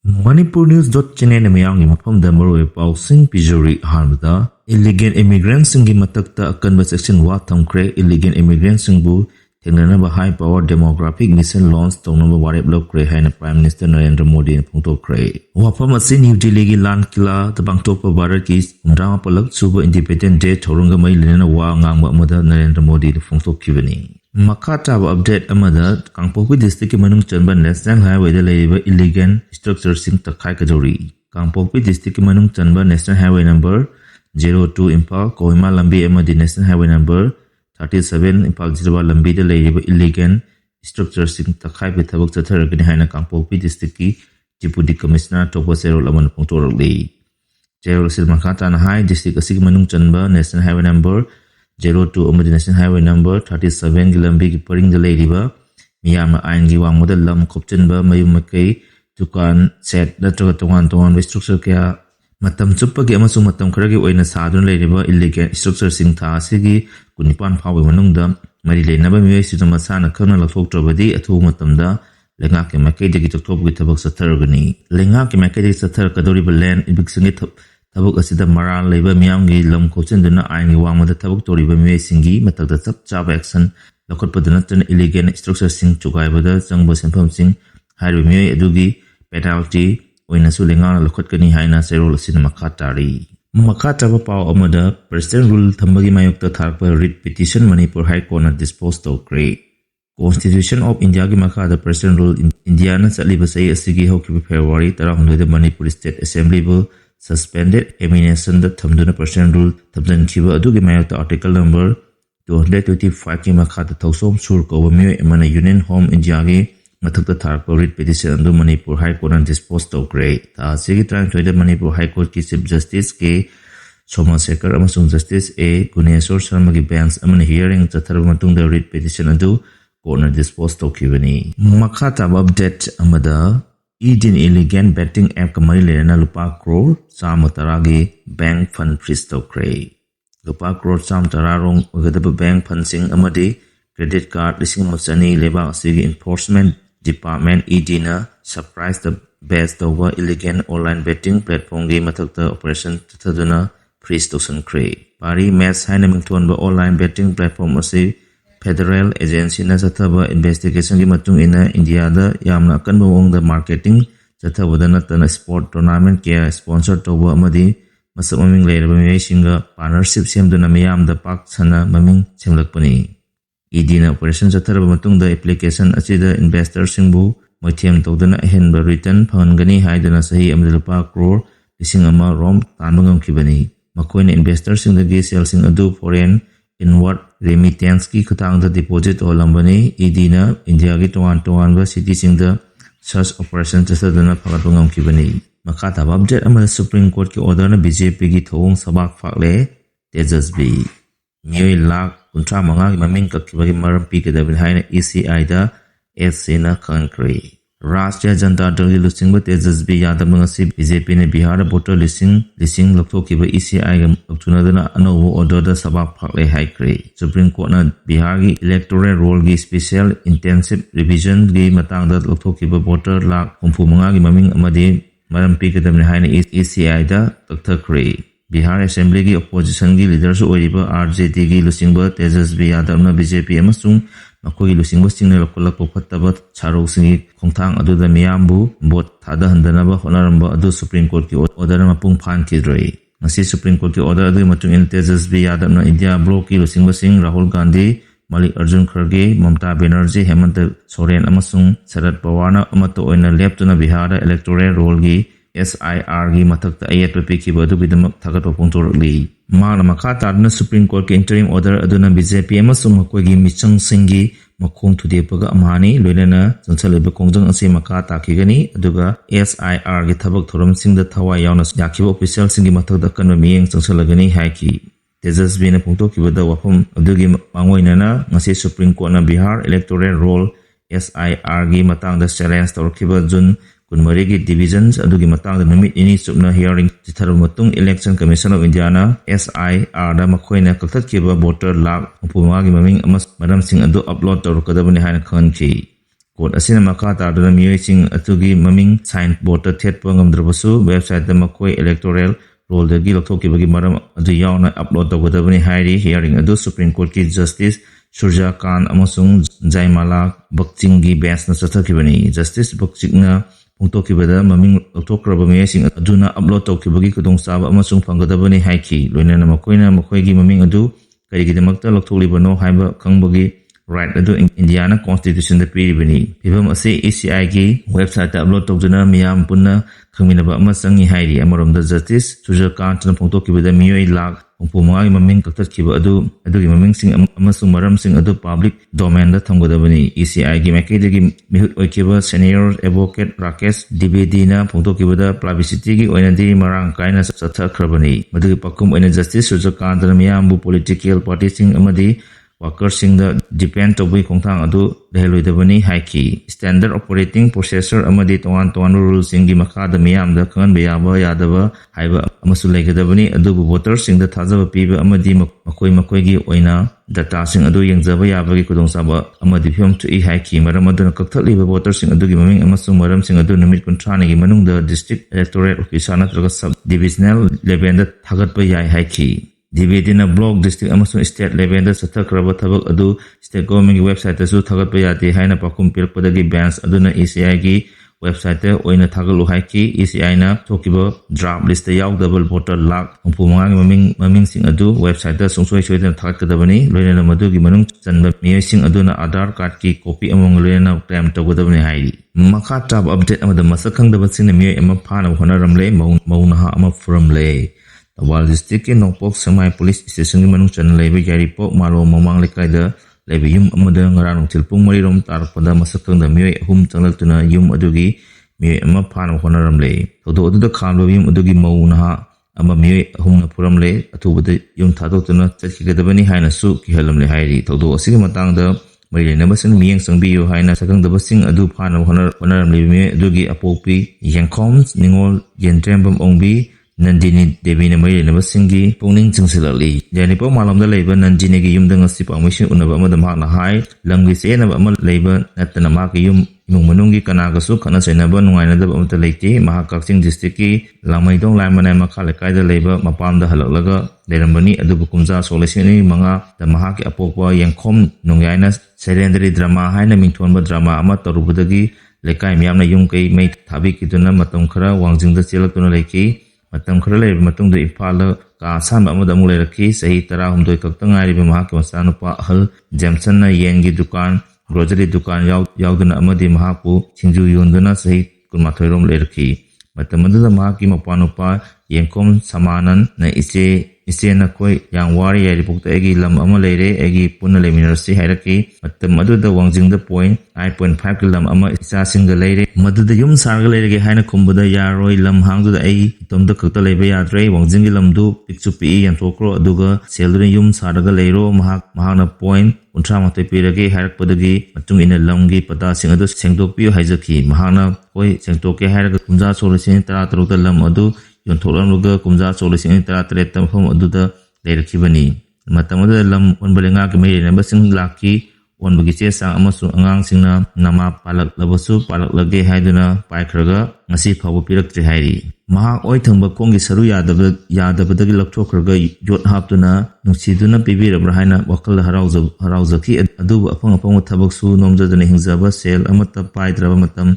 Manipur News.channel mayang mafam da maroi pausing pijuri harmada illegal immigrants singi matakta akanba section wa thamkre illegal immigrants singbu thengnana ba high power demographic mission launch tongnaba warep lokre haina Prime Minister Narendra Modi phongtokre wafam asi New Delhi gi lan kila tabangtokpa Bharat ki umrama palak suba Independent Day thorunga mai lena wa ngangba amada Narendra Modi phongtokkibani Makata update amada Kangpopi district manung chanba national highway da leiba illegal structure sing takai kajori Kangpopi district manung chanba national highway number 02 Impal Kohima lambi amadi national highway number 37 Impal Jirwa lambi da leiba illegal structure sing takai pe thabak chatharagani haina Kangpopi district ki Deputy Commissioner Topa Serol aman phongtorokli Serol sil makata na hai district asig manung chanba national highway number 02 amadi national highway number 37 gilambi ki paring da leiriba miyama ain gi wang model lam khopchenba mayum makai dukan set natraga tongan structure kya matam chuppa gi amasung matam khara gi oina sadun leiriba illegal structure sing tha asigi kunipan phawi manungda mari leinaba miwei sidama sana khana lathok trabadi athu matamda lenga ke makai degi tokthop gi thabak sathargani lenga ke makai degi sathar kadori ba land ibiksingi tabuk asida maral leiba miyam gi lam khochin duna ain gi wangmada tabuk toriba miwei singi matakda chap chaba action lakot padana tan illegal structure sing chugai bada changba senpham sing hairu miwei adugi penalty oina su lenga lakot kani haina serol asin makata ba paw amada president rule thambagi mayokta tharpa writ petition Manipur High Court na dispose to create Constitution of India ki makada president rule India na chaliba sai asigi hoki February 19 Manipur State Assembly bu suspended emination the thamduna percent rule thamdan khiba adugi mayata article number 225 ki makha thausom sur ko mi emana union home india gi mathakta thar writ petition andu Manipur High Court and dispose to grade ta sigi time to Manipur High Court ki chief justice ke Somasekar amasung justice A Guneswar Sharma gi bench amana hearing chathar matung the writ petition andu court na dispose to kibani makha ta update amada Idin illegal betting app kamari lena lupa crore sama taragi bank fund fristokre lupa crore sam tararong ugadaba bank fund sing amadi credit card lising masani leba asigi enforcement department idina surprise the best over illegal online betting platform gi mathakta operation thaduna fristosan kre pari match haina mingthon ba online betting platform asi Federal Agency na sathaba investigation ki matung ina India da yamna kanba wong da marketing sathaba da natana sport tournament kya sponsor toba amadi masam maming leiraba mi singa partnership semduna miyam da pak sana maming semlakpani idina operation sathaba matung da application achida investor singbu maithem tawdana henba return phangani haidana sahi amdala pa crore lising ama rom tanbangam kibani makoina investor sing da gi sales sing adu foreign inward remittance ki khutang da deposit olambani idina India ki towan ba city sing da search operation chasadana phagatungam kibani makata update ama Supreme Court ki order na BJP ki thong sabak phakle tejasbi nyoi lak kuntra manga maming kakibagi maram pi ke dabil haina ECI da SC na concrete Rashtriya Janata Dal lusing ba tejasbi yadav ngasi BJP ne Bihar voter lising lokthokkiba ECI ga thunadana anowo order da sabak phakle haikre Supreme Court na Bihar gi electoral roll gi special intensive revision gi matang da lokthokkiba voter lak 35 gi maming amadi maram pi ke damne haina ECI da takthakre Bihar Assembly gi opposition gi leaders oiriba RJD gi lusing ba tejasbi yadav na BJP amasung makoi lusing ba singna lokolak pophattaba charok singi khongthang aduda miyambu bot thada handanaba honaramba adu Supreme Court ki order ma pung phan kidroi ngasi Supreme Court ki order adu matung in tejasbi yadav na India bloc ki lusing ba sing Rahul Gandhi Malik Arjun Kharge Mamta Banerjee Hemant Soren amasung Sharad Pawar na amato oina leptuna Bihar electoral roll gi SIR gi mathakta ayat peki badu bidamak thagat pongtorli Mala makata na Supreme Court ki interim order aduna BJP amasung makoi gi michang singi makhong thudepaga amani loinana chanchaliba kongjang ase makata kigani aduga SIR gi thabak thoram singda thawai yauna yakhiba official singi mathakda kanwa miyeng chanchalagani haiki Tejasbi na phongtokibada wafam adugi mangoinana ngasi Supreme Court na Bihar electoral roll SIR gi matangda challenge torkiba jun kunmari gi divisions adugi matangda numit ini chupna hearing chitharu matung Election Commission of India na SIR da makhoina kakthakkiba voter lak 35 gi maming amas madam sing adu upload torkadabani haina khanki Code asina maka tarduna miyoising atugi maming sign board thetpa ngamdrabasu website da makoi electoral roll dagi lothokibagi maram adu yauna upload tawgadabani hairi hearing adu Supreme Court ki Justice Surja Khan amasung Jaimala Bakchingi bench na sathakibani. Justice Bakchingna pungtokibada maming lothokraba miyoising aduna upload tawkibagi khudongchaba amasung phangadabani haiki loinana makoina makoigi maming adu karigidamakta lotholibano haiba khangbagi right adu Indiana Constitution da piribani. Pibam ase ACI ki website upload tawduna miyam punna khangminaba ama sangi hairi amaramda Justice Surja Khan tana pungtokibada miyoi lakh Pumanga maming kaktatkiba adugi maming sing amasung maram sing adu public domain da thamgodabani. ECI gi makedagi mihut oikiba senior advocate Rakesh Dibedi na pungtokibada publicity gi oinadi marang kaina sathakhrabani. Madugi pakum oina Justice Surja Khan tana miyambu political party sing amadi workers sing da depend tobai khongthang adu leheloidabani haiki. Standard operating procedure amadi tongan rules sing gi makada miyam da khan bayaba yadaba haiba amasu legadabani adubu voters sing da thajaba piba amadi makoi gi oina data sing adu yengjaba yabagi kudongchaba amadi phim tu I haiki maram aduna kakthaliba voters sing adugi maming amasung maram sing adu numit 30 gi manung da district electorate office natraga sub divisional level da thagatpa yai haiki. Dibedina block district amasung state level da sathakraba thabak adu state government gi website da su thagatpa yate haina pakum pirpadagi bands aduna ECI gi website da oina thagalu haiki. ECI na thokiba draft list da yaugdabal voter lakh pumanga maming sing adu website da sungsoi soidana thagatkadabani loinana madugi manung chanba miyoi sing aduna Aadhaar card ki copy among loinana claim tawgadabani hairi. Makha tab update amada masakhangdaba singna miyoi ama phana honaramle naha ama puramle. Wal district ke Nongpok Samai Police Station manung channel lebe Yaripok Malo Mamang Lekaida lebe yum amada ngaranong tilpung marirom tarpada masakang da miyoi ahum changlak yum adugi miyoi ama phana honaramle. Todo adu da khamlo yum adugi naha ama miyoi ahum na puramle athubada yum thadokuna chakhigadabani haina su kihalamle hairi. Todo asigi matang da Marile nabasing miyang sangbiyo haina sakang dabasing adu phana honaramle miyoi adugi apopi yangkhom ningol yentrembam ongbi Nandini Devi na may nabasingi pungning chingsilali. Jani po malam da labor Nandini gi yum dang si pamishin unaba ama da mak na hai langgi se na ama labor at na mak yum imong manungi kanagasu kana sa na ba nungay na da ba amta laiti mahakaksing district ki lamay dong layman ay makalakay da labor mapam da halaklaga lerambani adu bukumza solisini mga da mahaki apokwa yangkhom nungyay na secondary drama hai na mingtuan ba drama ama tarubudagi lekay miyam na yung kay may tabi kito na matong kara wangjing da silak to na laiki matam khara leba matungda Imphala ka asanba amada amuk leiraki sahi 13 kakta ngairiba mahaki masanupa ahal Jameson na yengi dukan grocery dukan yauduna amadi mahaku singju yonduna sahi 12 rom leiraki. Matam adula mahaki mapanupa yengkom samanan na ise na koi yang wari yaripukta egi lam ama leire egi punna leminarasi hairaki. Matam aduda wangjingda point 8.5 ki lam ama isa singa leire maduda yum sarga leirege haina kumbada yaroi lam hangduda ai itomda kakta leiba yadre wangjingi lamdu pikchu pi yanthokro aduga selduna yum sarga leiro mahakna point 30 pirage hairakpadagi matung ina lamgi pata sing adu sengdokpiyo haijaki mahakna koi sengtoke hairaga kumja solisini 13 lam adu yontholamluga kumja solisini 13 tampham aduda leirakibani. Matamada lam onbalenga ki mai nabasing laki onbagi che sang amasung angang singna nama palaklabasu palaklage haiduna paikhraga ngasi phabu piraktri hairi. Mahak oi thangba kongi saru yadabadagi lakthokraga yot haptuna nungsiduna pibirabra haina wakal harauzaki adubu apang thabak su nomjaduna hingzaba sel amata paidraba matam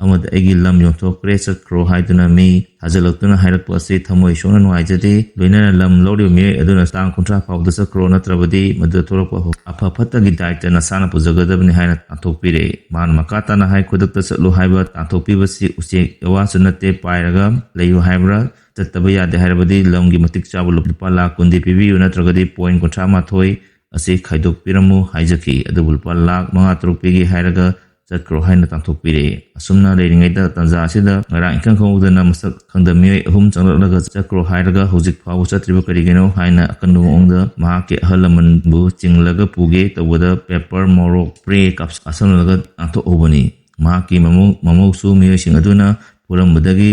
amada egi lam yonthokre chakro haiduna mi hajalakuna hairakpa ase thamoi shona nuaijade loinana lam lori mi aduna tang kontra phawda chakro natrabadi madu thorakpa apha phattagi daita nasana pujagadabni haina athokpire man makata na hai kudakta chatlu haiba athokpibasi uche yawasanate pairaga leiyu haibra chattaba yade hairabadi lamgi matik chabu lupa la kundi pibiyu natragadi point kontra mathoi ase khaidokpiramu haijaki adu lupa la manga trupigi hairaga chakro haina tangthokpire asumna leiringaida tanja asida ngarang ikhang khongudana masak khangdami ahum changlalaga chakro hairaga hojik phaw chatriba karigeno haina akandu ongda mahake ahalaman bu chinglaga puge tawada paper morok pre caps asamlaga antho obani mahaki mamuk su miyo sing aduna purambadagi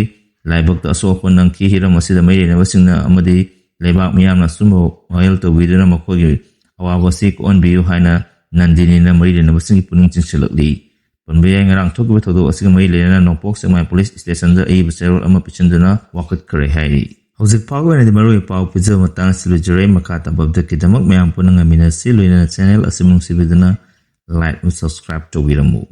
laibakta asopon nangki hiram asida mairena wasingna amadi laibak miyamna sumo oil to widuna makogi awawasi ko onbiyu haina Nandini na mairena wasingi puning chingsilakli Pun bayang ngarang thok bi thodo asing mai lena nongpok semai police station da ei beserol ama pichinduna wakat kare hai. Hojik pago na di marui pau pizza matang silujure makata babda kidamak mayang punang amina siluina channel asimung sibiduna like and subscribe to Wiramu.